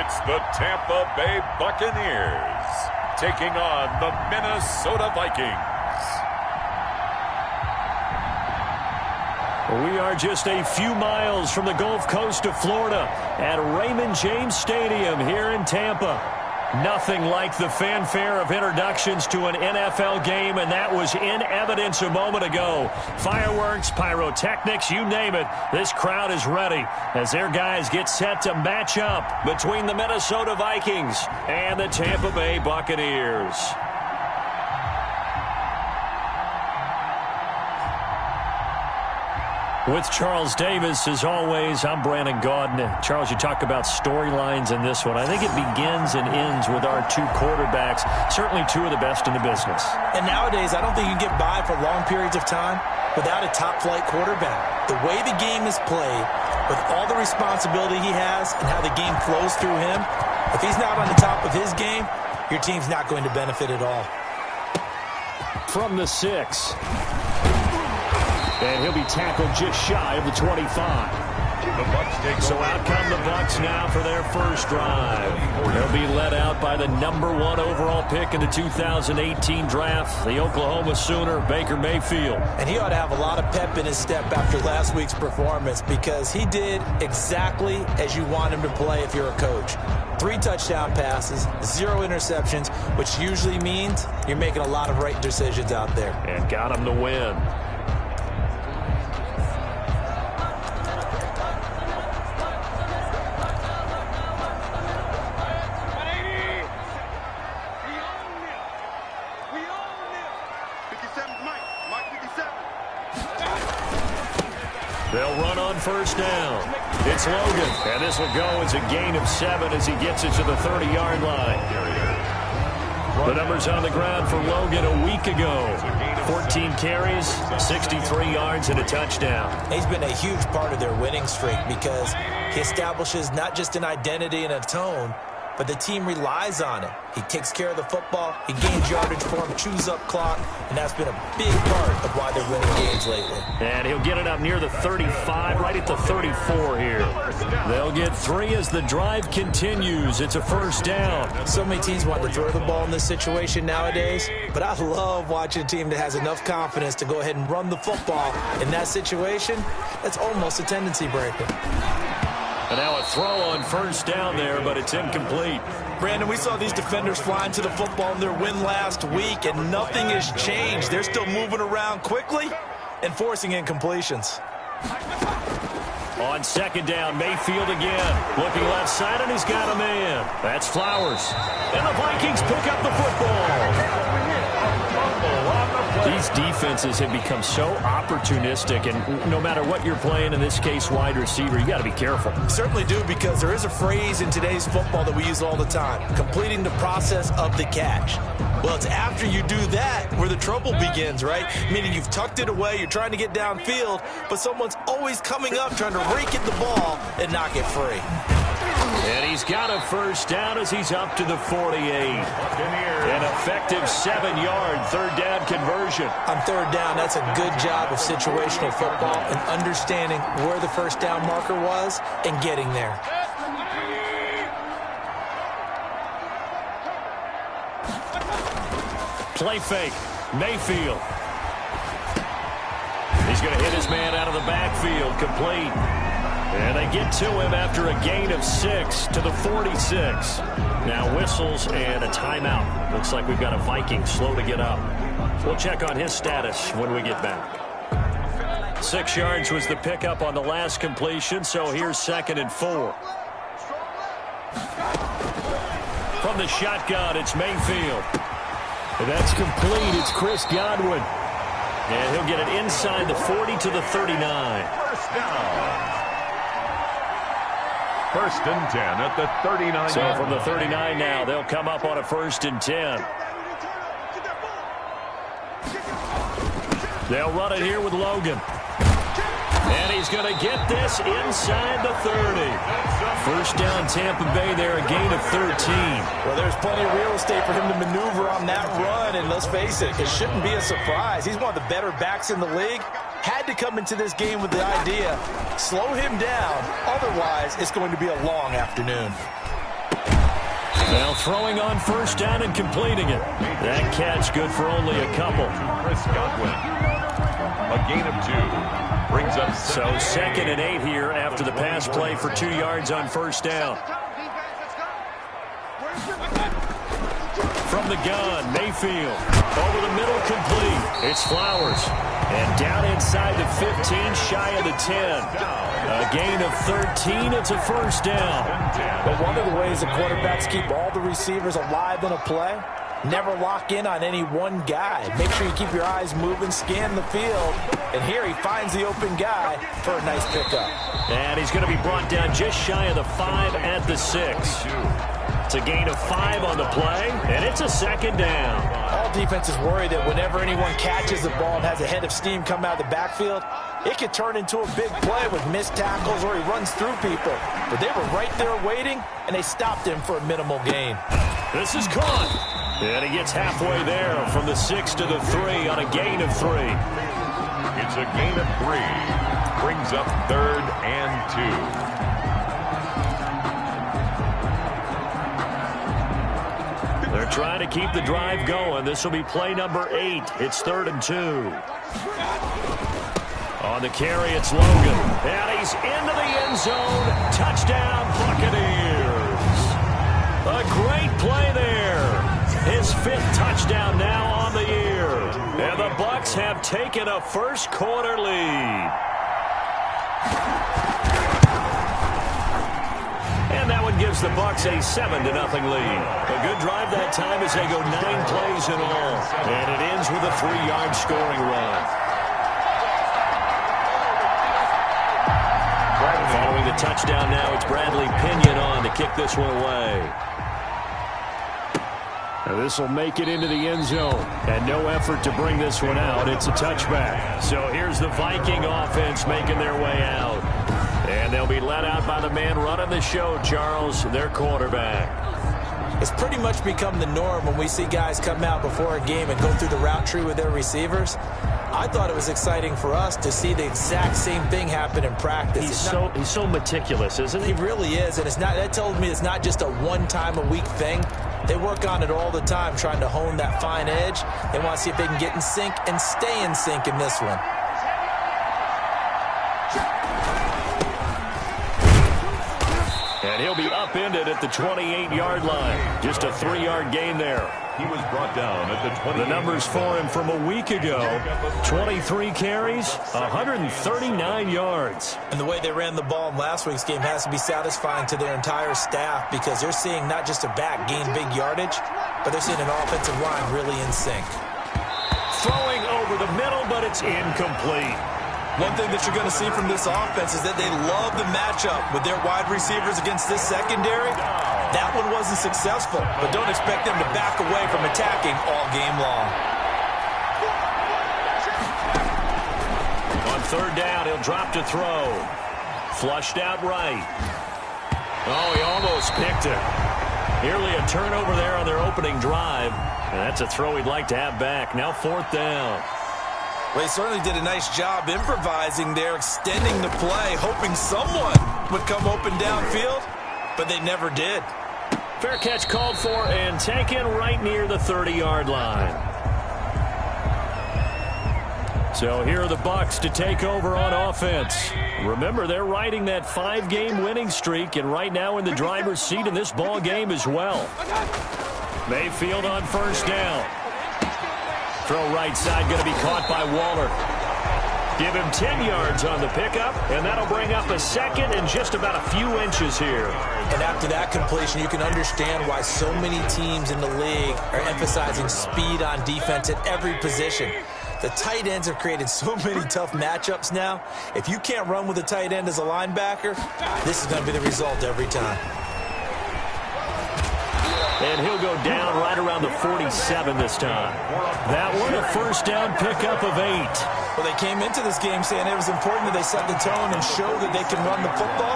It's the Tampa Bay Buccaneers taking on the Minnesota Vikings. We are just a few miles from the Gulf Coast of Florida at Raymond James Stadium here in Tampa. Nothing like the fanfare of introductions to an NFL game, and that was in evidence a moment ago. Fireworks, pyrotechnics, you name it. This crowd is ready as their guys get set to match up between the Minnesota Vikings and the Tampa Bay Buccaneers. With Charles Davis, as always, I'm Brandon Gaudin. Charles, you talk about storylines in this one. I think it begins and ends with our two quarterbacks, certainly two of the best in the business. And nowadays, I don't think you can get by for long periods of time without a top-flight quarterback. The way the game is played, with all the responsibility he has and how the game flows through him, if he's not on the top of his game, your team's not going to benefit at all. From the 6. And he'll be tackled just shy of the 25. So out come the Bucs now for their first drive. They'll be led out by the #1 overall pick in the 2018 draft, the Oklahoma Sooner, Baker Mayfield. And he ought to have a lot of pep in his step after last week's performance because he did exactly as you want him to play if you're a coach. 3 touchdown passes, 0 interceptions, which usually means you're making a lot of right decisions out there. And got him to win. They'll run on first down. It's Logan, and this will go as a gain of 7 as he gets it to the 30-yard line. The numbers on the ground for Logan a week ago. 14 carries, 63 yards, and a touchdown. He's been a huge part of their winning streak because he establishes not just an identity and a tone, but the team relies on it. He takes care of the football, he gains yardage for him, chews up clock, and that's been a big part of why they're winning games lately. And he'll get it up near the 35, right at the 34 here. They'll get 3 as the drive continues. It's a first down. So many teams want to throw the ball in this situation nowadays, but I love watching a team that has enough confidence to go ahead and run the football. In that situation, that's almost a tendency breaker. And now a throw on first down there, but it's incomplete. Brandon, we saw these defenders flying to the football in their win last week, and nothing has changed. They're still moving around quickly and forcing incompletions. On second down, Mayfield again. Looking left side, and he's got a man. That's Flowers. And the Vikings pick up the football. These defenses have become so opportunistic, and no matter what you're playing, in this case wide receiver, you got to be careful. Certainly do, because there is a phrase in today's football that we use all the time, completing the process of the catch. Well, it's after you do that where the trouble begins, right? Meaning you've tucked it away, you're trying to get downfield, but someone's always coming up trying to rake at the ball and knock it free. And he's got a first down as he's up to the 48. An effective 7-yard third down conversion. On third down, that's a good job of situational football and understanding where the first down marker was and getting there. Play fake. Mayfield. He's going to hit his man out of the backfield. Complete. And they get to him after a gain of 6 to the 46. Now whistles and a timeout. Looks like we've got a Viking slow to get up. We'll check on his status when we get back. 6 yards was the pickup on the last completion, so here's 2nd and 4. From the shotgun, it's Mayfield. And that's complete. It's Chris Godwin. And he'll get it inside the 40 to the 39. First down. 1st and 10 at the 39. So from the 39 now, they'll come up on a 1st and 10. They'll run it here with Logan. And he's going to get this inside the 30. First down, Tampa Bay there, a gain of 13. Well, there's plenty of real estate for him to maneuver on that run, and let's face it, it shouldn't be a surprise. He's one of the better backs in the league. Had to come into this game with the idea, slow him down, otherwise it's going to be a long afternoon. Now throwing on first down and completing it. That catch good for only a couple. Chris Godwin. A gain of 2. Brings up so 2nd and 8 here after the pass play for 2 yards on first down. From the gun, Mayfield. Over the middle, complete. It's Flowers. And down inside the 15, shy of the 10. A gain of 13. It's a first down. But one of the ways the quarterbacks keep all the receivers alive in a play, never lock in on any one guy. Make sure you keep your eyes moving, scan the field. And here he finds the open guy for a nice pickup. And he's going to be brought down just shy of the 5 at the 6. It's a gain of 5 on the play, and it's a second down. All defenses worry that whenever anyone catches the ball and has a head of steam come out of the backfield, it could turn into a big play with missed tackles or he runs through people. But they were right there waiting, and they stopped him for a minimal gain. This is caught. And he gets halfway there from the 6 to the 3 on a gain of 3. It's a gain of 3. Brings up 3rd and 2. They're trying to keep the drive going. This will be play number 8. It's 3rd and 2. On the carry, it's Logan. And he's into the end zone. Touchdown, Buccaneers. A great play there. His 5th touchdown now on the year. And the Bucs have taken a first quarter lead. And that one gives the Bucs a 7-0 lead. A good drive that time as they go 9 plays in all. And it ends with a 3-yard scoring run. Following the touchdown now, it's Bradley Pinion on to kick this one away. Now this will make it into the end zone. And no effort to bring this one out. It's a touchback. So here's the Viking offense making their way out. And they'll be let out by the man running the show, Charles, their quarterback. It's pretty much become the norm when we see guys come out before a game and go through the route tree with their receivers. I thought it was exciting for us to see the exact same thing happen in practice. He's so meticulous, isn't he? He really is, and that tells me it's not just a one-time-a-week thing. They work on it all the time, trying to hone that fine edge. They want to see if they can get in sync and stay in sync in this one. And he'll be upended at the 28-yard line. Just a 3-yard gain there. He was brought down at the 20. The numbers for him from a week ago. 23 carries, 139 yards. And the way they ran the ball in last week's game has to be satisfying to their entire staff because they're seeing not just a back gain big yardage, but they're seeing an offensive line really in sync. Throwing over the middle, but it's incomplete. One thing that you're going to see from this offense is that they love the matchup with their wide receivers against this secondary. That one wasn't successful, but don't expect them to back away from attacking all game long. On 3rd down, he'll drop to throw. Flushed out right. Oh, he almost picked it. Nearly a turnover there on their opening drive. And that's a throw he'd like to have back. Now 4th down. Well, he certainly did a nice job improvising there, extending the play, hoping someone would come open downfield, but they never did. Fair catch called for and taken right near the 30-yard line. So here are the Bucs to take over on offense. Remember, they're riding that 5-game winning streak, and right now in the driver's seat in this ball game as well. Mayfield on 1st down. Throw right side, going to be caught by Waller. Give him 10 yards on the pickup, and that'll bring up a 2nd and just about a few inches here. And after that completion, you can understand why so many teams in the league are emphasizing speed on defense at every position. The tight ends have created so many tough matchups now. If you can't run with a tight end as a linebacker, this is going to be the result every time. And he'll go down right around the 47 this time. That one, a 1st down pickup of 8. Well, they came into this game saying it was important that they set the tone and show that they can run the football.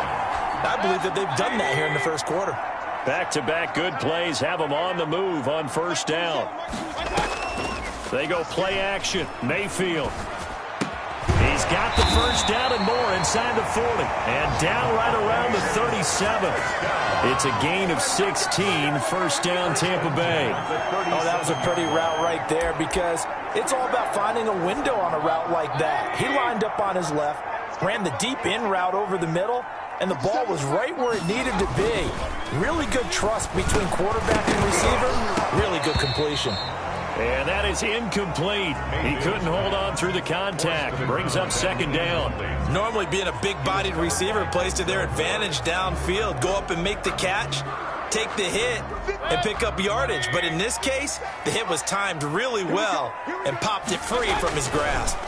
I believe that they've done that here in the first quarter. Back-to-back good plays have them on the move on 1st down. They go play action. Mayfield. He's He's got the first down and more inside the 40. And down right around the 37. It's a gain of 16. First down, Tampa Bay. Oh, that was a pretty route right there because it's all about finding a window on a route like that. He lined up on his left, ran the deep in route over the middle, and the ball was right where it needed to be. Really good trust between quarterback and receiver. Really good completion. And that is incomplete. He couldn't hold on through the contact. Brings up second down. Normally being a big-bodied receiver plays to their advantage downfield. Go up and make the catch, take the hit, and pick up yardage. But in this case, the hit was timed really well and popped it free from his grasp.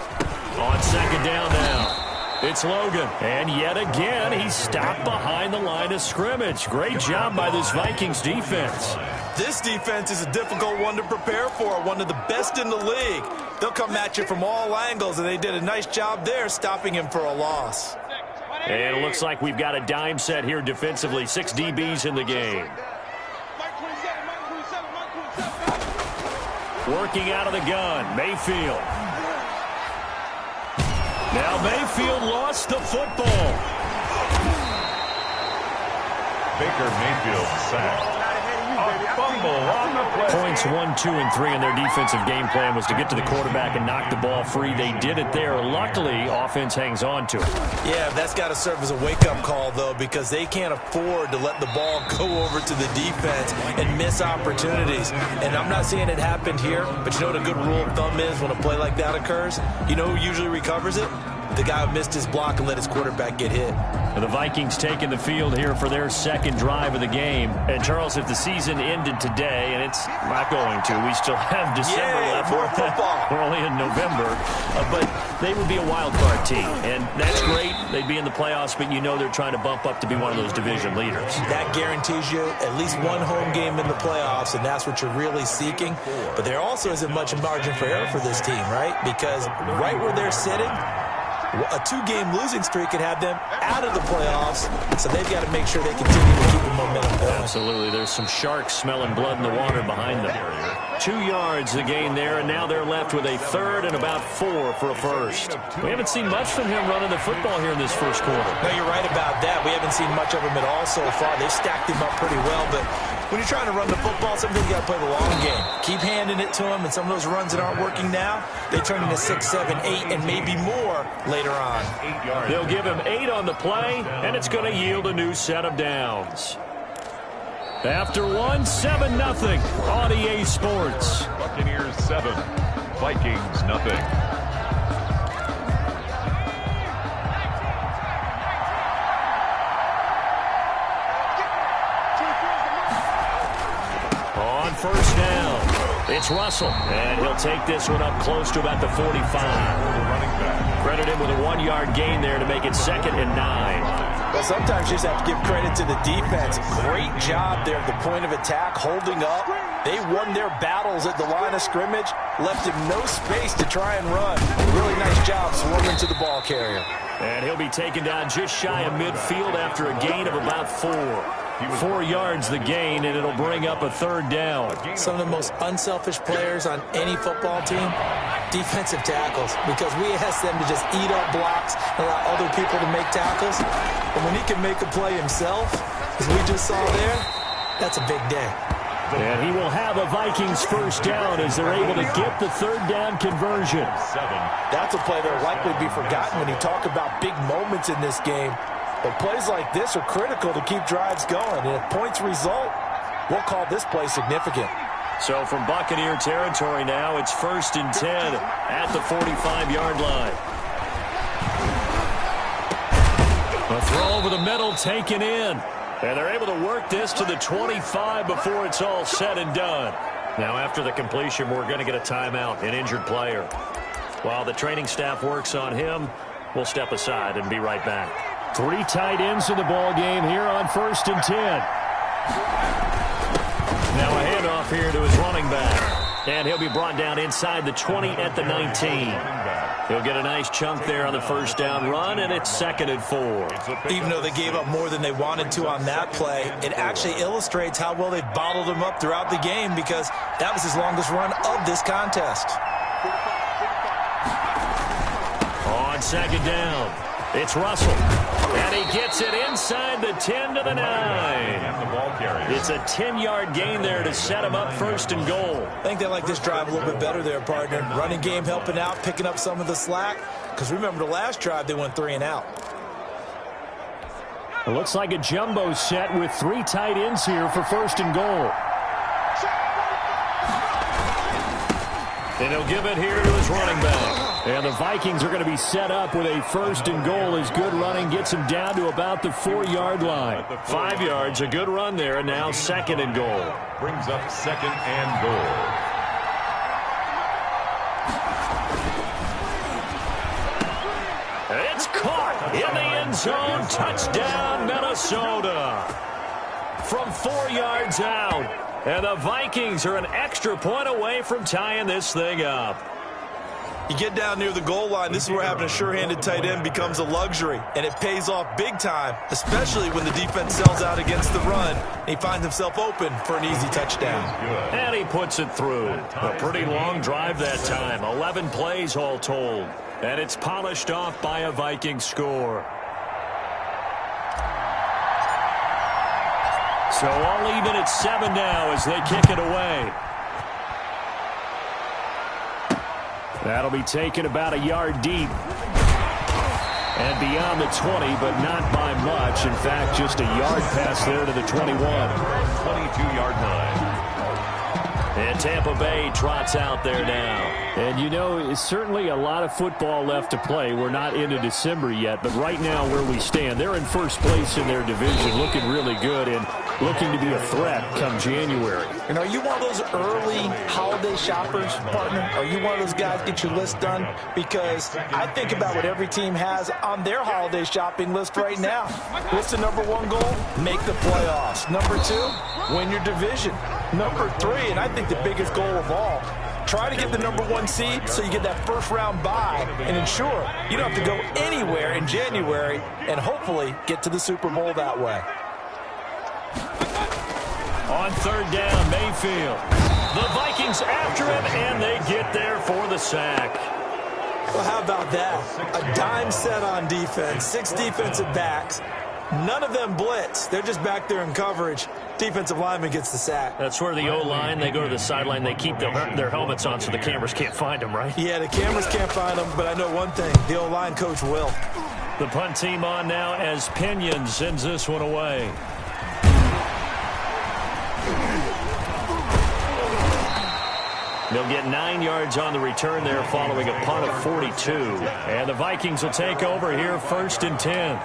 On second down now. It's Logan. And yet again, he's stopped behind the line of scrimmage. Great job by this Vikings defense. This defense is a difficult one to prepare for, one of the best in the league. They'll come at you from all angles, and they did a nice job there stopping him for a loss. And it looks like we've got a dime set here defensively. 6 DBs in the game. Working out of the gun, Mayfield. Now Mayfield lost the football. Baker Mayfield sacked. A fumble on the play. Points 1, 2, and 3 in their defensive game plan was to get to the quarterback and knock the ball free. They did it there. Luckily, offense hangs on to it. Yeah, that's got to serve as a wake-up call, though, because they can't afford to let the ball go over to the defense and miss opportunities. And I'm not saying it happened here, but you know what a good rule of thumb is when a play like that occurs? You know who usually recovers it? The guy who missed his block and let his quarterback get hit. The Vikings taking the field here for their second drive of the game. And, Charles, if the season ended today, and it's not going to, we still have December left. More football. We're only in November. But they would be a wild card team. And that's great. They'd be in the playoffs, but you know they're trying to bump up to be one of those division leaders. That guarantees you at least one home game in the playoffs, and that's what you're really seeking. But there also isn't much margin for error for this team, right? Because right where they're sitting, a 2-game losing streak could have them out of the playoffs, so they've got to make sure they continue to keep the momentum going. Absolutely. There's some sharks smelling blood in the water behind them. 2 yards the gain there, and now they're left with a third and about 4 for a first. We haven't seen much from him running the football here in this first quarter. No, you're right about that. We haven't seen much of him at all so far. They've stacked him up pretty well, but when you're trying to run the football, sometimes you got to play the long game. Keep handing it to him, and some of those runs that aren't working now, they turn into 6, 7, 8, and maybe more later on. They'll give him 8 on the play, and it's going to yield a new set of downs. After 1, 7-0 on EA Sports. Buccaneers 7, Vikings nothing. On first down, it's Russell, and he'll take this one up close to about the 45. Credit him with a 1-yard gain there to make it 2nd and 9. Well, sometimes you just have to give credit to the defense. Great job there at the point of attack, holding up. They won their battles at the line of scrimmage, left him no space to try and run. Really nice job swarming to the ball carrier. And he'll be taken down just shy of midfield after a gain of about 4. 4 yards the gain, and it'll bring up a 3rd down. Some of the most unselfish players on any football team, defensive tackles, because we ask them to just eat up blocks and allow other people to make tackles. And when he can make a play himself, as we just saw there, that's a big day. And he will have a Vikings first down as they're able to get the 3rd down conversion. That's a play that will likely be forgotten when you talk about big moments in this game. But plays like this are critical to keep drives going. And if points result, we'll call this play significant. So from Buccaneer territory now, it's 1st and 10 at the 45-yard line. A throw over the middle taken in. And they're able to work this to the 25 before it's all said and done. Now after the completion, we're going to get a timeout, an injured player. While the training staff works on him, we'll step aside and be right back. 3 tight ends in the ball game here on 1st and 10. Now a handoff here to his running back. And he'll be brought down inside the 20 at the 19. He'll get a nice chunk there on the first down run, and it's 2nd and 4. Even though they gave up more than they wanted to on that play, it actually illustrates how well they bottled him up throughout the game because that was his longest run of this contest. On second down, it's Russell. And he gets it inside the 10 to the 9. It's a 10-yard gain there to set him up first and goal. I think they like this drive a little bit better there, partner. Running game helping out, picking up some of the slack. Because remember the last drive, they went 3 and out. It looks like a jumbo set with 3 tight ends here for first and goal. And he'll give it here to his running back. And the Vikings are going to be set up with a first and goal as good running gets him down to about the 4-yard line. 5 yards, a good run there, and now second and goal. Brings up second and goal. It's caught in the end zone. Touchdown, Minnesota. From 4 yards out. And the Vikings are an extra point away from tying this thing up. You get down near the goal line, this is where having a sure-handed tight end becomes a luxury. And it pays off big time, especially when the defense sells out against the run. And he finds himself open for an easy touchdown. And he puts it through. A pretty long drive that time. 11 plays all told. And it's polished off by a Viking score. So all even at 7 now as they kick it away. That'll be taken about a yard deep. And beyond the 20, but not by much. In fact, just a yard pass there to the 21. 22-yard line. And Tampa Bay trots out there now. And, you know, it's certainly a lot of football left to play. We're not into December yet, but right now where we stand, they're in first place in their division, looking really good and looking to be a threat come January. And are you one of those early holiday shoppers, partner? Are you one of those guys get your list done? Because I think about what every team has on their holiday shopping list right now. What's the number 1 goal? Make the playoffs. Number 2, win your division. Number 3, and I think the biggest goal of all, try to get the number 1 seed so you get that first-round bye and ensure you don't have to go anywhere in January and hopefully get to the Super Bowl that way. On third down, Mayfield. The Vikings after him, and they get there for the sack. Well, how about that? A dime set on defense, 6 defensive backs. None of them blitz. They're just back there in coverage. Defensive lineman gets the sack. That's where the O-line, they go to the sideline, they keep their helmets on so the cameras can't find them, right? Yeah, the cameras can't find them, but I know one thing. The O-line coach will. The punt team on now as Pinion sends this one away. They'll get 9 yards on the return there following a punt of 42. And the Vikings will take over here first and 10.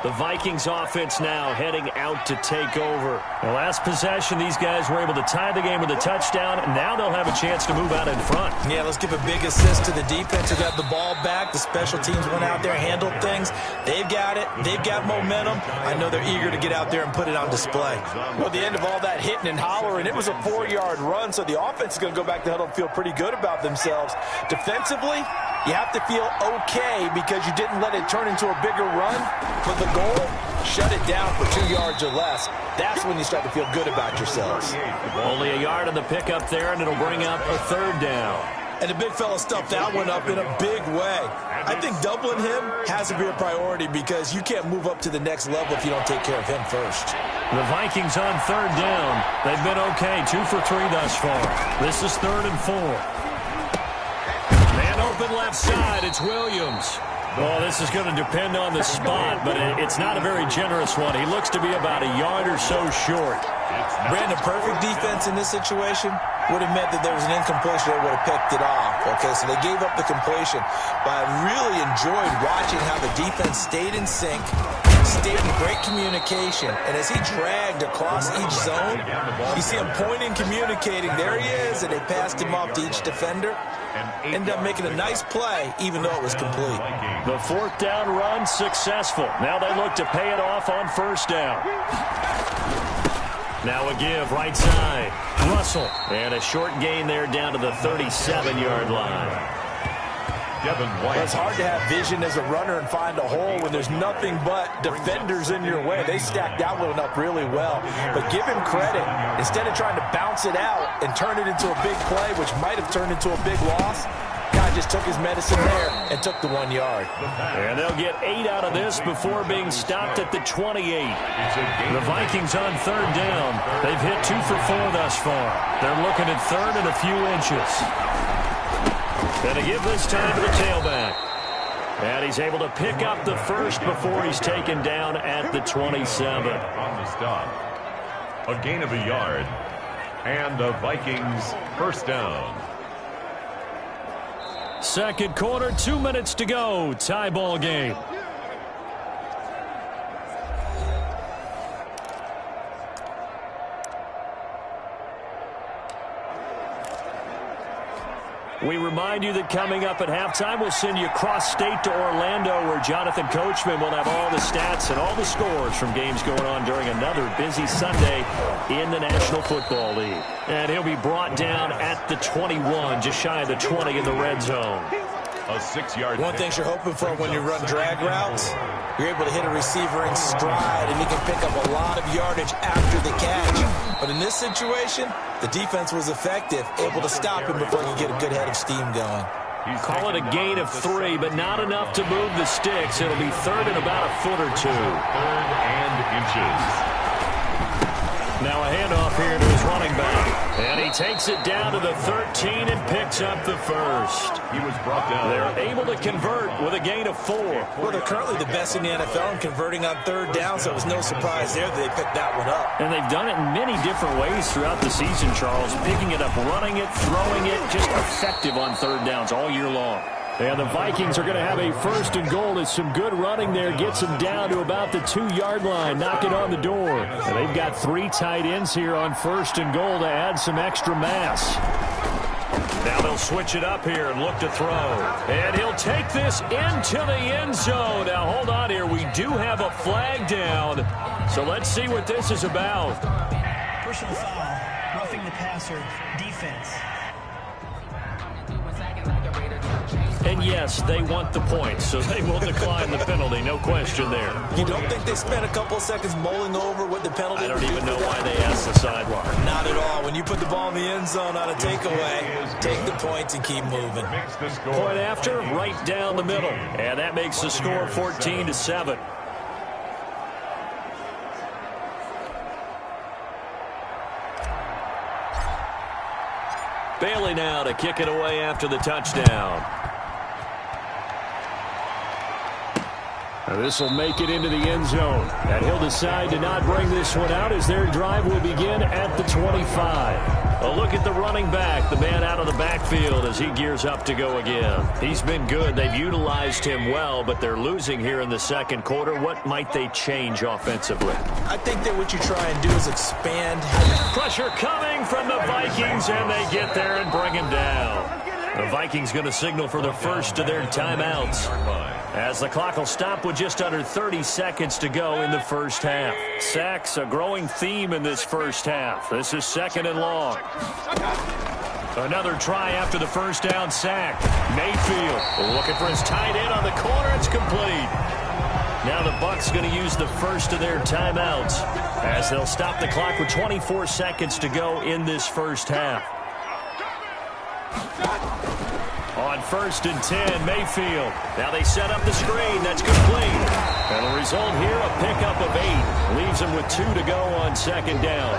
The Vikings offense now heading out to take over. The last possession, these guys were able to tie the game with a touchdown. Now they'll have a chance to move out in front. Yeah, let's give a big assist to the defense who got the ball back. The special teams went out there, handled things. They've got it. They've got momentum. I know they're eager to get out there and put it on display. Well, at the end of all that hitting and hollering, it was a 4-yard run, so the offense is going to go back to the huddle and feel pretty good about themselves. Defensively, you have to feel okay because you didn't let it turn into a bigger run. But the goal, shut it down for 2 yards or less. That's when you start to feel good about yourselves. Only a yard on the pickup there, and it'll bring up a third down. And the big fella stuffed that one up in a big way. I think doubling him has to be a priority because you can't move up to the next level if you don't take care of him first. The Vikings on third down. They've been okay, 2 for 3 thus far. This is 3rd and 4. Man open left side, it's Williams. Well, this is going to depend on the spot, but it's not a very generous one. He looks to be about a yard or so short. Brandon, perfect defense in this situation would have meant that there was an incompletion. They would have picked it off. Okay, so they gave up the completion. But I really enjoyed watching how the defense stayed in sync, stayed in great communication. And as he dragged across each zone, you see him pointing, communicating. There he is, and they passed him off to each defender. Ended up making a nice play, even though it was complete. The 4th down run successful. Now they look to pay it off on 1st down. Now a give right side. Russell. And a short gain there down to the 37-yard line. It's hard to have vision as a runner and find a hole when there's nothing but defenders in your way. They stacked that one up really well. But give him credit. Instead of trying to bounce it out and turn it into a big play, which might have turned into a big loss, got just took his medicine there and took the 1 yard. And they'll get 8 out of this before being stopped at the 28. The Vikings on third down. They've hit 2 for 4 thus far. They're looking at third and a few inches. And they give this time to the tailback. And he's able to pick up the first before he's taken down at the 27. On the stop. A gain of a yard. And the Vikings first down. Second quarter, 2 minutes to go. Tie ball game. We remind you that coming up at halftime, we'll send you cross-state to Orlando, where Jonathan Coachman will have all the stats and all the scores from games going on during another busy Sunday in the National Football League. And he'll be brought down at the 21, just shy of the 20 in the red zone. A 6-yard. One thing you're hoping for when you run drag routes, you're able to hit a receiver in stride, and he can pick up a lot of yardage after the catch. But in this situation, the defense was effective, able to stop him before he could get a good head of steam going. Call it a gain of 3, but not enough to move the sticks. It'll be third and about a foot or 2. Third and inches. Now a handoff here to his running back. And he takes it down to the 13 and picks up the first. He was brought down. They're able to convert with a gain of 4. Well, they're currently the best in the NFL in converting on third down, so it was no surprise there that they picked that one up. And they've done it in many different ways throughout the season, Charles. Picking it up, running it, throwing it, just effective on third downs all year long. And the Vikings are going to have a first and goal as some good running there gets them down to about the 2-yard line, knocking on the door. And they've got 3 tight ends here on first and goal to add some extra mass. Now they'll switch it up here and look to throw. And he'll take this into the end zone. Now hold on here. We do have a flag down. So let's see what this is about. Personal foul, roughing the passer, defense. And yes, they want the points, so they will decline the penalty, no question there. You don't think they spent a couple of seconds mulling over what the penalty I don't would even do know for why that? they asked the sideline. Not at all. When you put the ball in the end zone on a takeaway, take the points and keep moving. Point after, right down the middle. And that makes the score 14-7. Bailey now to kick it away after the touchdown. This will make it into the end zone. And he'll decide to not bring this one out as their drive will begin at the 25. A look at the running back, the man out of the backfield as he gears up to go again. He's been good. They've utilized him well, but they're losing here in the second quarter. What might they change offensively? I think that what you try and do is expand. Pressure coming from the Vikings, and they get there and bring him down. The Vikings going to signal for the first of their timeouts as the clock will stop with just under 30 seconds to go in the first half. Sacks, a growing theme in this first half. This is second and long. Another try after the first down sack. Mayfield looking for his tight end on the corner. It's complete. Now the Bucs going to use the first of their timeouts as they'll stop the clock with 24 seconds to go in this first half. On first and 10, Mayfield. Now they set up the screen. That's complete. And the result here, a pickup of 8. Leaves them with 2 to go on second down.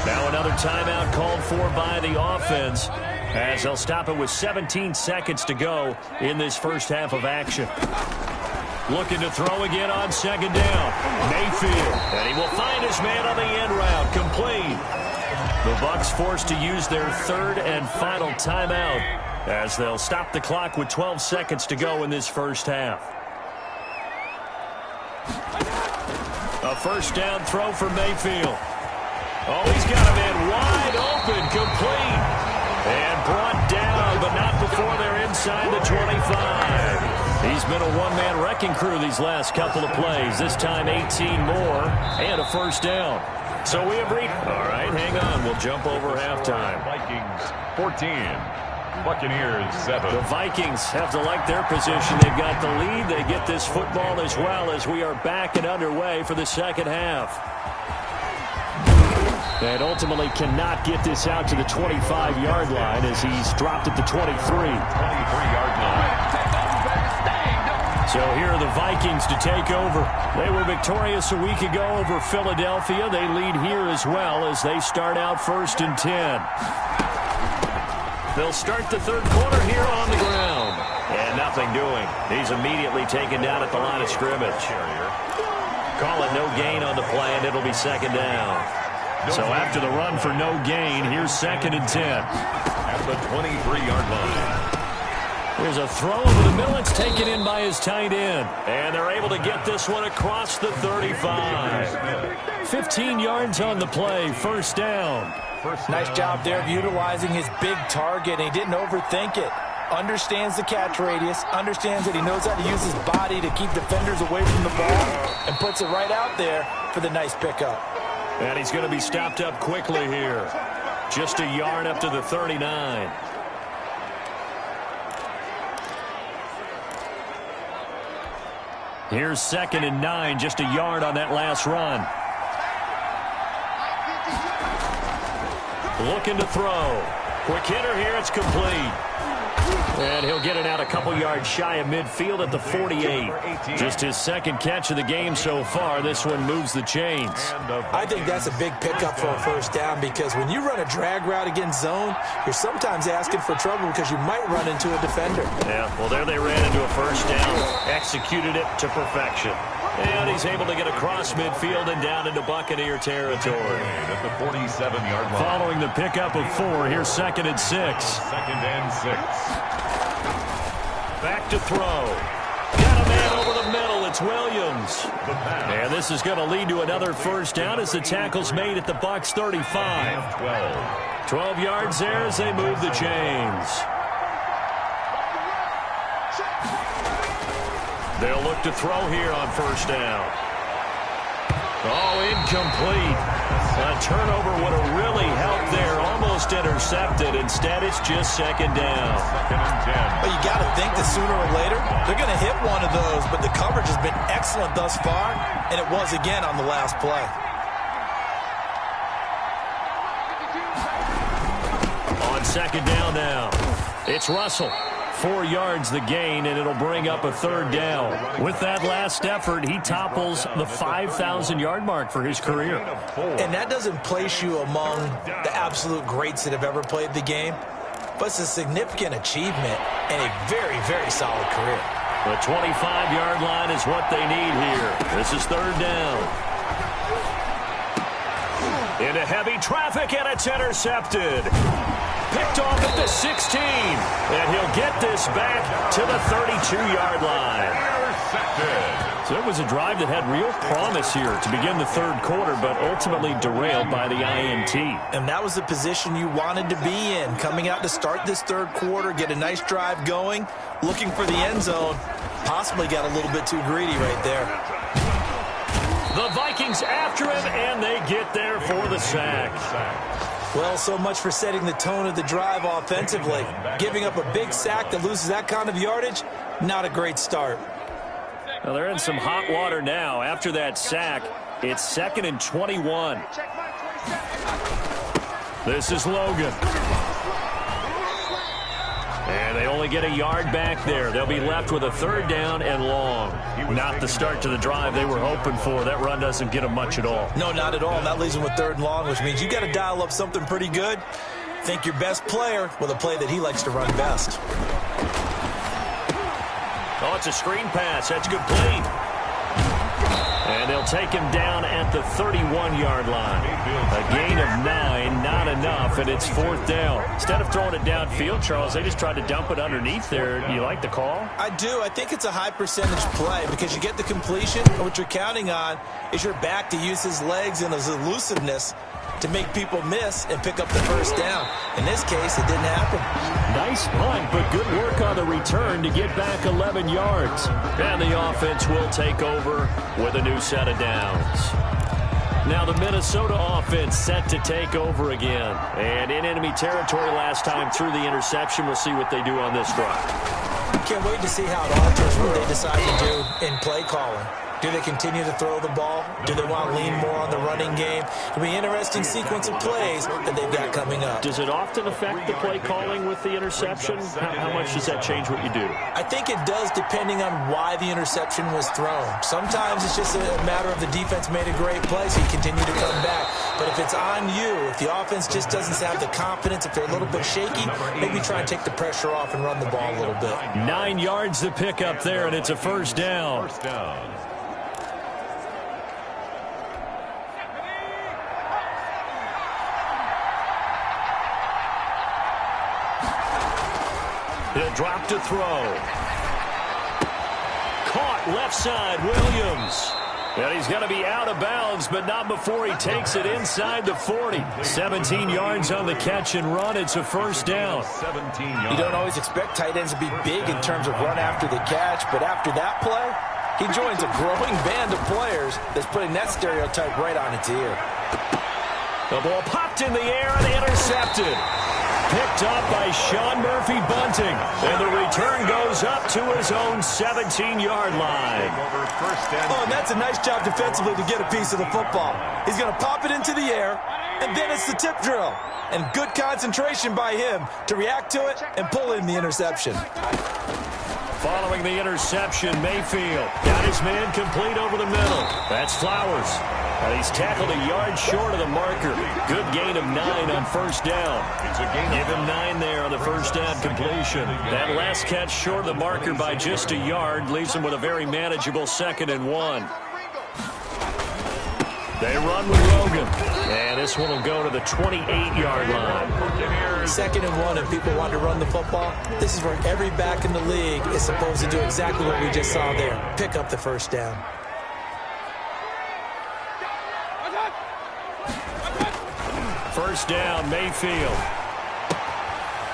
Now another timeout called for by the offense as they'll stop it with 17 seconds to go in this first half of action. Looking to throw again on second down. Mayfield. And he will find his man on the end route. Complete. The Bucs forced to use their third and final timeout as they'll stop the clock with 12 seconds to go in this first half. A first down throw for Mayfield. Oh, he's got a man wide open, complete. And brought down, but not before they're inside the 25. He's been a one-man wrecking crew these last couple of plays. This time 18 more and a first down. So we have reached. All right, hang on. We'll jump over halftime. Vikings 14. Buccaneers 7. The Vikings have to like their position. They've got the lead. They get this football as well as we are back and underway for the second half. And ultimately cannot get this out to the 25-yard line as he's dropped at the 23. 23-yard line. So here are the Vikings to take over. They were victorious a week ago over Philadelphia. They lead here as well as they start out 1st and 10. They'll start the third quarter here on the ground. And nothing doing. He's immediately taken down at the line of scrimmage. Call it no gain on the play, and it'll be 2nd down. So after the run for no gain, here's 2nd and 10. At the 23-yard line. Here's a throw over the middle. It's taken in by his tight end. And they're able to get this one across the 35. 15 yards on the play. 1st down. Nice job there of utilizing his big target. He didn't overthink it. Understands the catch radius. Understands that he knows how to use his body to keep defenders away from the ball. And puts it right out there for the nice pickup. And he's going to be stopped up quickly here. Just a yard up to the 39. Here's 2nd and 9, just a yard on that last run. Looking to throw. Quick hitter here, it's complete. And he'll get it out a couple yards shy of midfield at the 48. Just his 2nd catch of the game so far. This one moves the chains. I think that's a big pickup for a 1st down because when you run a drag route against zone, you're sometimes asking for trouble because you might run into a defender. Yeah, well, there they ran into a 1st down. Executed it to perfection. And he's able to get across midfield and down into Buccaneer territory. At the 47-yard line. Following the pickup of 4, here's 2nd and 6. 2nd and 6. Back to throw. Got a man over the middle. It's Williams. And this is going to lead to another 1st down as the tackle's made at the Bucs 35. 12 yards there as they move the chains. They'll look to throw here on 1st down. Oh, incomplete. A turnover would have really helped there. Almost intercepted. Instead, it's just 2nd down. 2nd and 10. But you got to think that sooner or later, they're going to hit one of those. But the coverage has been excellent thus far, and it was again on the last play. On 2nd down now, it's Russell. 4 yards the gain, and it'll bring up a 3rd down. With that last effort, he topples the 5,000-yard mark for his career. And that doesn't place you among the absolute greats that have ever played the game, but it's a significant achievement and a very, very solid career. The 25-yard line is what they need here. This is 3rd down. Into heavy traffic, and it's intercepted. Picked off at the 16. And he'll get this back to the 32-yard line. Intercepted. So it was a drive that had real promise here to begin the 3rd quarter, but ultimately derailed by the INT. And that was the position you wanted to be in. Coming out to start this 3rd quarter, get a nice drive going, looking for the end zone. Possibly got a little bit too greedy right there. The Vikings after him, and they get there for the sack. Well, so much for setting the tone of the drive offensively. Giving up a big sack that loses that kind of yardage, not a great start. Well, they're in some hot water now. After that sack, it's 2nd and 21. This is Logan. And they only get a yard back there. They'll be left with a 3rd down and long. Not the start to the drive they were hoping for. That run doesn't get them much at all. No, not at all. And that leaves them with 3rd and long, which means you got to dial up something pretty good. Think your best player with a play that he likes to run best. Oh, it's a screen pass. That's complete. And they'll take him down at the 31-yard line. A gain of 9, not enough, and it's 4th down. Instead of throwing it downfield, Charles, they just tried to dump it underneath there. Do you like the call? I do. I think it's a high percentage play because you get the completion, and what you're counting on is your back to use his legs and his elusiveness to make people miss and pick up the 1st down. In this case, it didn't happen. Nice punt, but good work on the return to get back 11 yards. And the offense will take over with a new set of downs. Now the Minnesota offense set to take over again. And in enemy territory last time through the interception. We'll see what they do on this drive. Can't wait to see how it alters what they decide to do in play calling. Do they continue to throw the ball? Do they want to lean more on the running game? It'll be an interesting sequence of plays that they've got coming up. Does it often affect the play calling with the interception? How much does that change what you do? I think it does, depending on why the interception was thrown. Sometimes it's just a matter of the defense made a great play, so you continue to come back. But if it's on you, if the offense just doesn't have the confidence, if they're a little bit shaky, maybe try and take the pressure off and run the ball a little bit. 9 yards to pick up there, and it's a first down. He'll drop to throw. Caught left side, Williams. And he's going to be out of bounds, but not before he takes it inside the 40. 17 yards on the catch and run. It's a first down. 17 yards. You don't always expect tight ends to be big in terms of run after the catch, but after that play, he joins a growing band of players that's putting that stereotype right on its ear. The ball popped in the air and intercepted. Picked up by Sean Murphy-Bunting. And the return goes up to his own 17-yard line. Oh, and that's a nice job defensively to get a piece of the football. He's going to pop it into the air, and then it's the tip drill. And good concentration by him to react to it and pull in the interception. Following the interception, Mayfield got his man complete over the middle. That's Flowers. And he's tackled a yard short of the marker. Good gain of 9 on first down. Give him 9 there on the first down completion. That last catch short of the marker by just a yard leaves him with a very manageable 2nd and 1. They run with Rogan. And this one will go to the 28-yard line. 2nd and 1, and people want to run the football. This is where every back in the league is supposed to do exactly what we just saw there. Pick up the first down. First down, Mayfield.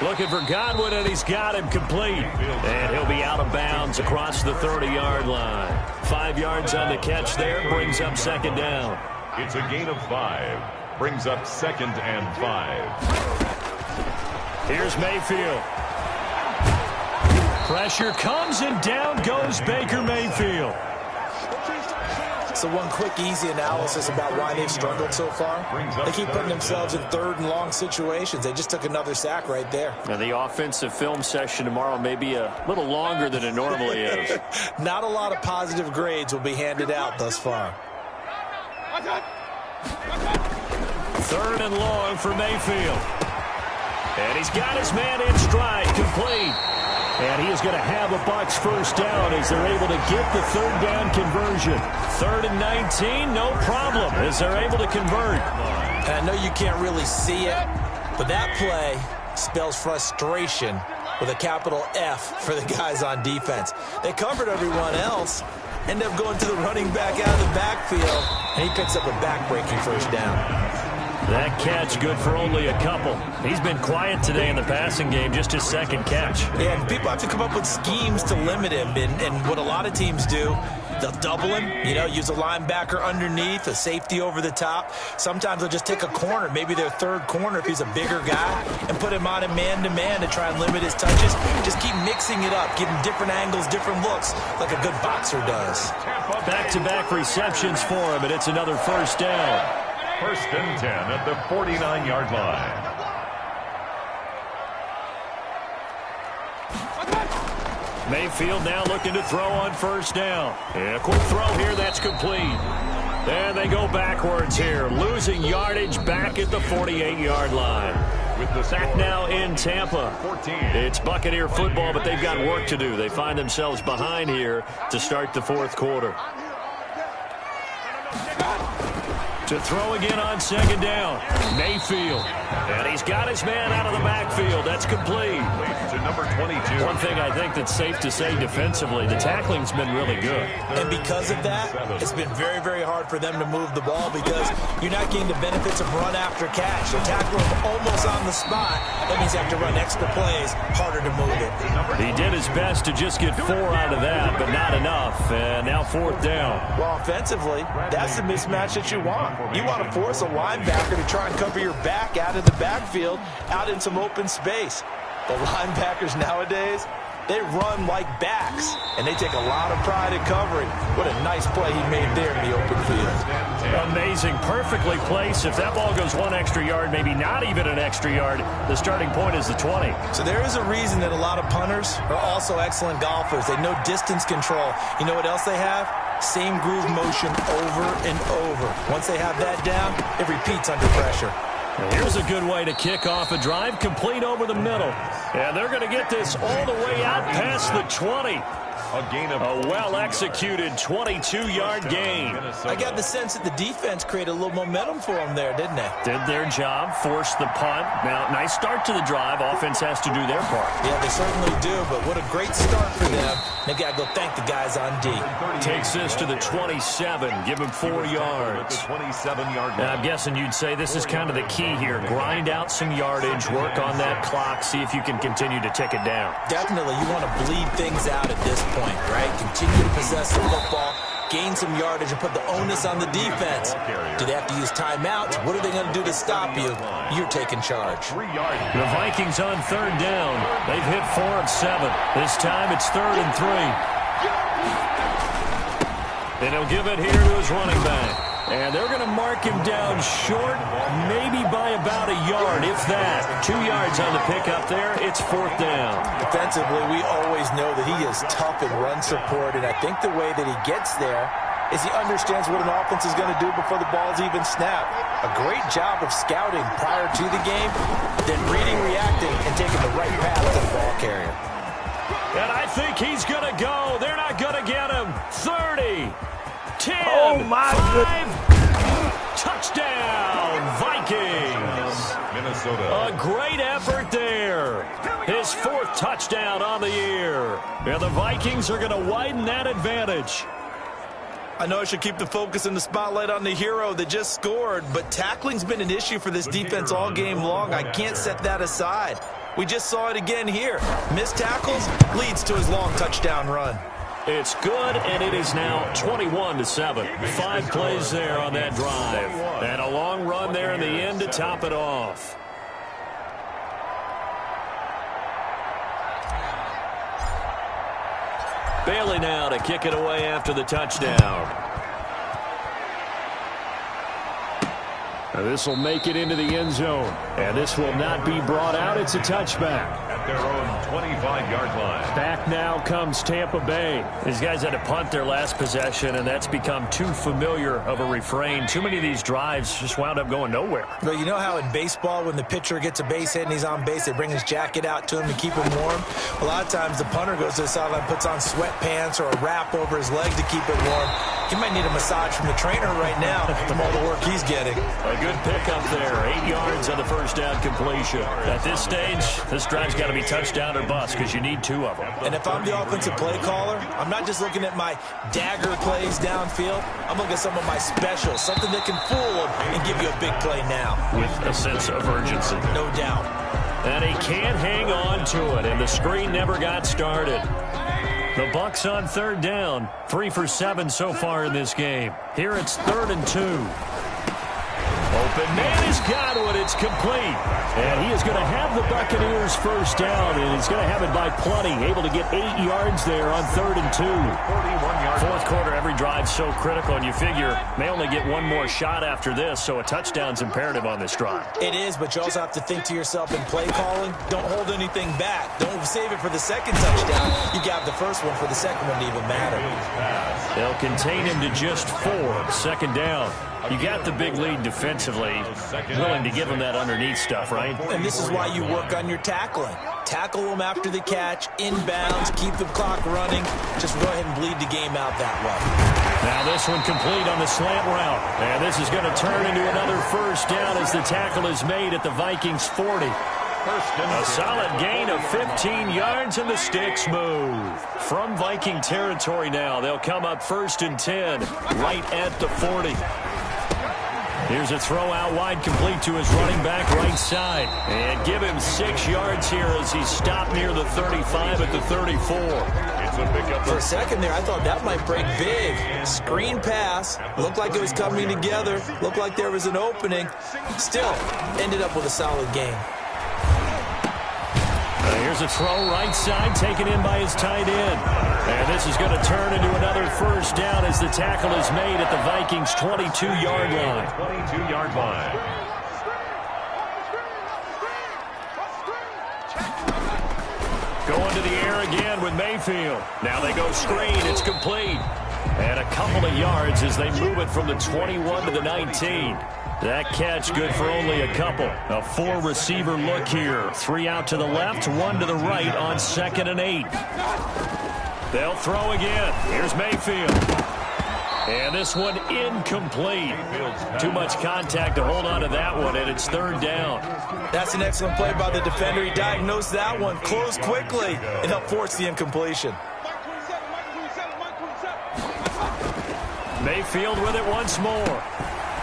Looking for Godwin, and he's got him complete. And he'll be out of bounds across the 30-yard line. 5 yards on the catch there, brings up 2nd down. It's a gain of 5. Brings up 2nd and 5. Here's Mayfield. Pressure comes, and down goes Baker Mayfield. So one quick, easy analysis about why they've struggled so far. They keep putting themselves in 3rd and long situations. They just took another sack right there. Now the offensive film session tomorrow may be a little longer than it normally is. Not a lot of positive grades will be handed out thus far. 3rd and long for Mayfield. And he's got his man in stride, complete. And he is going to have a Bucs first down as they're able to get the 3rd down conversion. 3rd and 19, no problem as they're able to convert. And I know you can't really see it, but that play spells frustration with a capital F for the guys on defense. They covered everyone else, end up going to the running back out of the backfield, and he picks up a back-breaking first down. That catch good for only a couple. He's been quiet today in the passing game, just his 2nd catch. Yeah, and people have to come up with schemes to limit him, and what a lot of teams do, they'll double him, use a linebacker underneath, a safety over the top. Sometimes they'll just take a corner, maybe their 3rd corner if he's a bigger guy, and put him on a man-to-man to try and limit his touches. Just keep mixing it up, give him different angles, different looks, like a good boxer does. Back-to-back receptions for him, and it's another first down. 1st and 10 at the 49-yard line. Mayfield now looking to throw on first down. And a quick throw here, that's complete. And they go backwards here, losing yardage back at the 48-yard line. Back now in Tampa. It's Buccaneer football, but they've got work to do. They find themselves behind here to start the 4th quarter. To throw again on 2nd down. Mayfield. And he's got his man out of the backfield. That's complete. To number 22. One thing I think that's safe to say defensively, the tackling's been really good. And because of that, it's been very, very hard for them to move the ball because you're not getting the benefits of run after catch. They tackle him almost on the spot. That means you have to run extra plays, harder to move it. He did his best to just get 4 out of that, but not enough. And now 4th down. Well, offensively, that's the mismatch that you want. You want to force a linebacker to try and cover your back out of the backfield, out in some open space. The linebackers nowadays, They run like backs, and they take a lot of pride in covering. What a nice play he made there in the open field. Amazing. Perfectly placed. If that ball goes 1 extra yard, maybe not even an extra yard, the starting point is the 20. So there is a reason that a lot of punters are also excellent golfers. They know distance control. You know what else they have? Same groove motion over and over. Once they have that down, it repeats under pressure. Here's a good way to kick off a drive, complete over the middle. And they're going to get this all the way out past the 20. A well-executed 22-yard gain. I got the sense that the defense created a little momentum for them there, didn't they? Did their job, forced the punt. Now, nice start to the drive. Offense has to do their part. Yeah, they certainly do, but what a great start for them. They got to go thank the guys on D. Takes this to the 27. Give him 4 yards. Now, I'm guessing you'd say this is kind of the key here. Grind out some yardage, work on that clock, see if you can continue to tick it down. Definitely, you want to bleed things out at this point, right? Continue to possess the football, gain some yardage, and put the onus on the defense. Do they have to use timeouts? What are they going to do to stop you? You're taking charge. The Vikings on 3rd down. They've hit 4 of 7. This time it's 3rd and 3. And he'll give it here to his running back. And they're going to mark him down short, maybe by about a yard, if that. 2 yards on the pickup there. It's 4th down. Defensively, we always know that he is tough in run support, and I think the way that he gets there is he understands what an offense is going to do before the ball's even snapped. A great job of scouting prior to the game, then reading, reacting, and taking the right path to the ball carrier. And I think he's going to go. They're not going to get him. 30. 10, oh my 5, touchdown, Vikings. Minnesota. A great effort there. His 4th touchdown on the year. And the Vikings are going to widen that advantage. I know I should keep the focus and the spotlight on the hero that just scored, but tackling's been an issue for this defense all game long. I can't set that aside. We just saw it again here. Missed tackles leads to his long touchdown run. It's good, and it is now 21-7. 5 plays there on that drive. And a long run there in the end to top it off. Bailey now to kick it away after the touchdown. This will make it into the end zone. And this will not be brought out. It's a touchback. At their own 25-yard line. Back now comes Tampa Bay. These guys had to punt their last possession, and that's become too familiar of a refrain. Too many of these drives just wound up going nowhere. Well, you know how in baseball when the pitcher gets a base hit and he's on base, they bring his jacket out to him to keep him warm? A lot of times the punter goes to the sideline, puts on sweatpants or a wrap over his leg to keep it warm. He might need a massage from the trainer right now from all the work he's getting. A good pickup there. 8 yards on the first down completion. At this stage, this drive's got to be touchdown or bust because you need 2 of them. And if I'm the offensive play caller, I'm not just looking at my dagger plays downfield. I'm looking at some of my specials, something that can fool them and give you a big play now. With a sense of urgency. No doubt. And he can't hang on to it, and the screen never got started. The Bucs on 3rd down. 3 for 7 so far in this game. Here it's 3rd and 2. Open man has got it. It's complete. And he is going to have the Buccaneers first down, and he's going to have it by plenty. Able to get 8 yards there on 3rd and 2. 4th quarter, every drive so critical, and you figure they only get 1 more shot after this, so a touchdown's imperative on this drive. It is, but you also have to think to yourself in play calling, don't hold anything back. Don't save it for the second touchdown. You got the first one for the second one to even matter. They'll contain him to just 4. 2nd down. You got the big lead defensively, willing to give them that underneath stuff, right? And this is why you work on your tackling. Tackle them after the catch, inbounds, keep the clock running. Just go ahead and bleed the game out that way. Now this one complete on the slant route. And this is going to turn into another first down as the tackle is made at the Vikings 40. A solid gain of 15 yards and the sticks move. From Viking territory now, they'll come up 1st and 10, right at the 40. Here's a throw out wide, complete to his running back right side. And give him 6 yards here as he's stopped near the 35 at the 34. It's a pickup. For a second there, I thought that might break big. Screen pass. Looked like it was coming together. Looked like there was an opening. Still, ended up with a solid game. Here's a throw right side taken in by his tight end. And this is going to turn into another first down as the tackle is made at the Vikings' 22-yard line. 22-yard line. Going to the air again with Mayfield. Now they go screen. It's complete. And a couple of yards as they move it from the 21 to the 19. That catch good for only a couple. A four-receiver look here. 3 out to the left, 1 to the right on 2nd and 8. They'll throw again. Here's Mayfield. And this one incomplete. Too much contact to hold on to that one, and it's 3rd down. That's an excellent play by the defender. He diagnosed that one, closed quickly, and helped force the incompletion. Mayfield with it once more.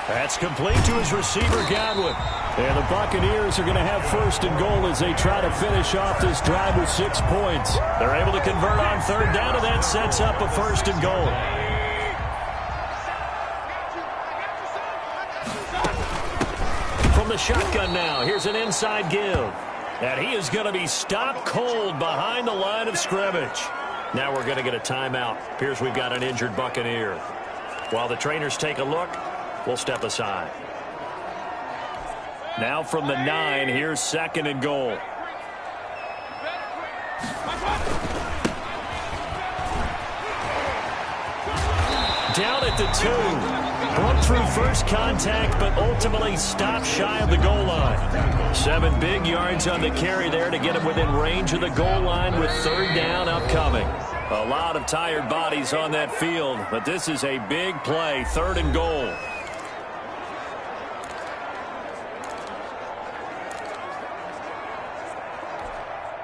That's complete to his receiver, Godwin. And the Buccaneers are going to have 1st and goal as they try to finish off this drive with 6 points. They're able to convert on 3rd down, and that sets up a 1st and goal. From the shotgun now, here's an inside give. And he is going to be stopped cold behind the line of scrimmage. Now we're going to get a timeout. Appears we've got an injured Buccaneer. While the trainers take a look, we'll step aside. Now from the 9, here's 2nd and goal. Down at the 2. Broke through first contact, but ultimately stopped shy of the goal line. 7 big yards on the carry there to get him within range of the goal line with 3rd down upcoming. A lot of tired bodies on that field, but this is a big play, 3rd and goal.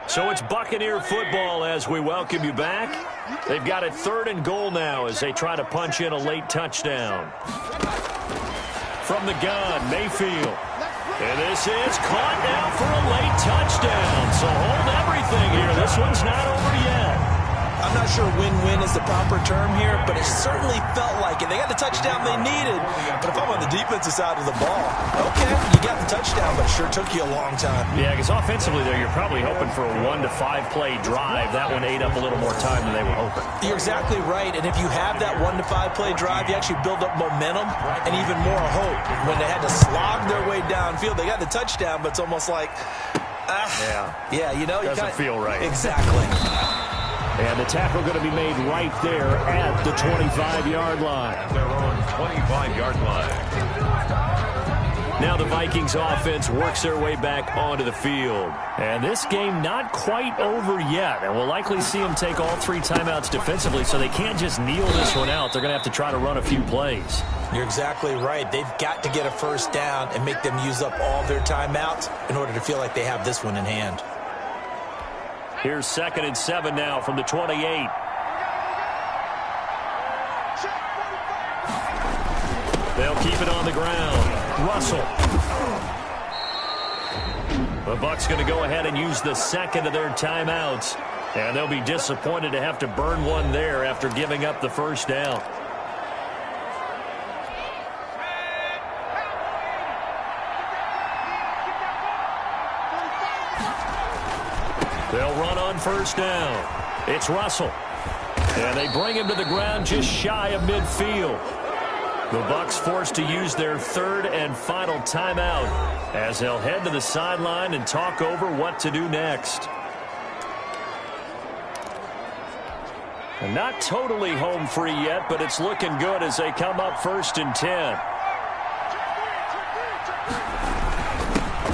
So it's Buccaneer football as we welcome you back. They've got it 3rd and goal now as they try to punch in a late touchdown. From the gun, Mayfield. And this is caught now for a late touchdown. So hold everything here. This one's not over yet. I'm not sure win-win is the proper term here, but it certainly felt like it. They got the touchdown they needed. But if I'm on the defensive side of the ball, okay, you got the touchdown, but it sure took you a long time. Yeah, because offensively there, you're probably hoping for a 1 to 5 play drive. That one ate up a little more time than they were hoping. You're exactly right. And if you have that 1 to 5 play drive, you actually build up momentum and even more hope. When they had to slog their way downfield, they got the touchdown, but it's almost like, yeah, you know, doesn't feel right. Exactly. And the tackle going to be made right there at the 25-yard line. At their own 25-yard line. Now the Vikings offense works their way back onto the field. And this game not quite over yet. And we'll likely see them take all 3 timeouts defensively, so they can't just kneel this one out. They're going to have to try to run a few plays. You're exactly right. They've got to get a 1st down and make them use up all their timeouts in order to feel like they have this one in hand. Here's 2nd and 7 now from the 28. They'll keep it on the ground. Russell. The Bucs going to go ahead and use the 2nd of their timeouts. And they'll be disappointed to have to burn one there after giving up the 1st down. They'll run on 1st down. It's Russell. And they bring him to the ground just shy of midfield. The Bucs forced to use their 3rd and final timeout as they'll head to the sideline and talk over what to do next. And not totally home free yet, but it's looking good as they come up 1st and 10.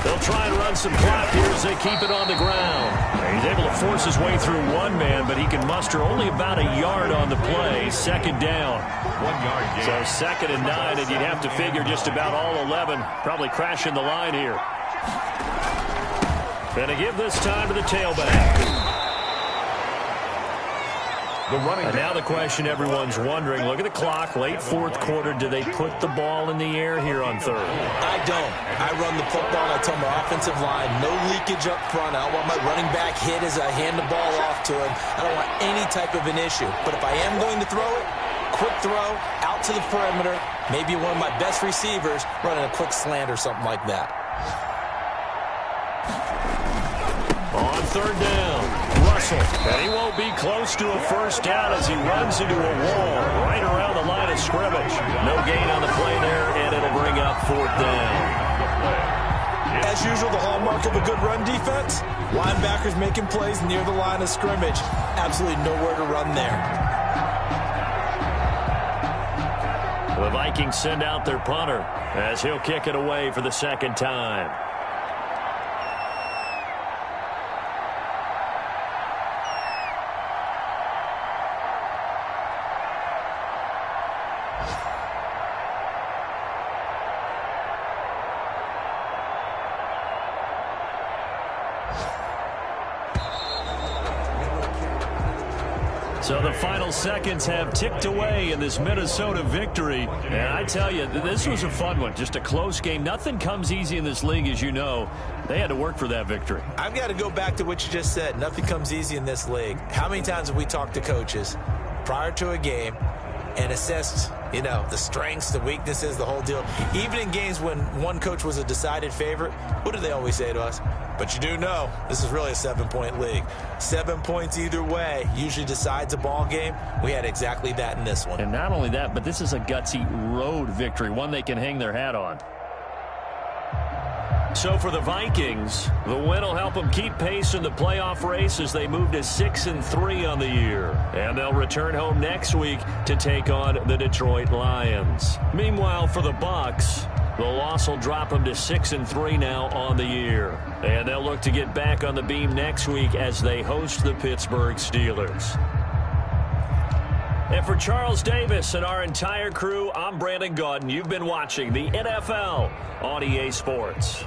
They'll try and run some clock here as they keep it on the ground. He's able to force his way through one man, but he can muster only about a yard on the play. 2nd down. 1 yard gain. So 2nd and 9, and you'd have to figure just about all 11 probably crashing the line here. Going to give this time to the tailback. And now the question everyone's wondering, look at the clock, late 4th quarter, do they put the ball in the air here on 3rd? I don't. I run the football, and I tell my offensive line, no leakage up front. I don't want my running back hit as I hand the ball off to him. I don't want any type of an issue. But if I am going to throw it, quick throw, out to the perimeter, maybe one of my best receivers running a quick slant or something like that. On third down. Russell, and he won't be close to a first down as he runs into a wall right around the line of scrimmage. No gain on the play there, and it'll bring up fourth down. As usual, the hallmark of a good run defense, linebackers making plays near the line of scrimmage. Absolutely nowhere to run there. The Vikings send out their punter as he'll kick it away for the second time. So the final seconds have ticked away in this Minnesota victory. And I tell you, this was a fun one. Just a close game. Nothing comes easy in this league, as you know. They had to work for that victory. I've got to go back to what you just said. Nothing comes easy in this league. How many times have we talked to coaches prior to a game and assessed, the strengths, the weaknesses, the whole deal? Even in games when one coach was a decided favorite, what do they always say to us? But you do know this is really a 7-point league. 7 points either way usually decides a ball game. We had exactly that in this one. And not only that, but this is a gutsy road victory, one they can hang their hat on. So for the Vikings, the win will help them keep pace in the playoff race as they move to 6-3 on the year. And they'll return home next week to take on the Detroit Lions. Meanwhile, for the Bucs, the loss will drop them to 6-3 now on the year. And they'll look to get back on the beam next week as they host the Pittsburgh Steelers. And for Charles Davis and our entire crew, I'm Brandon Gaudin. You've been watching the NFL on EA Sports.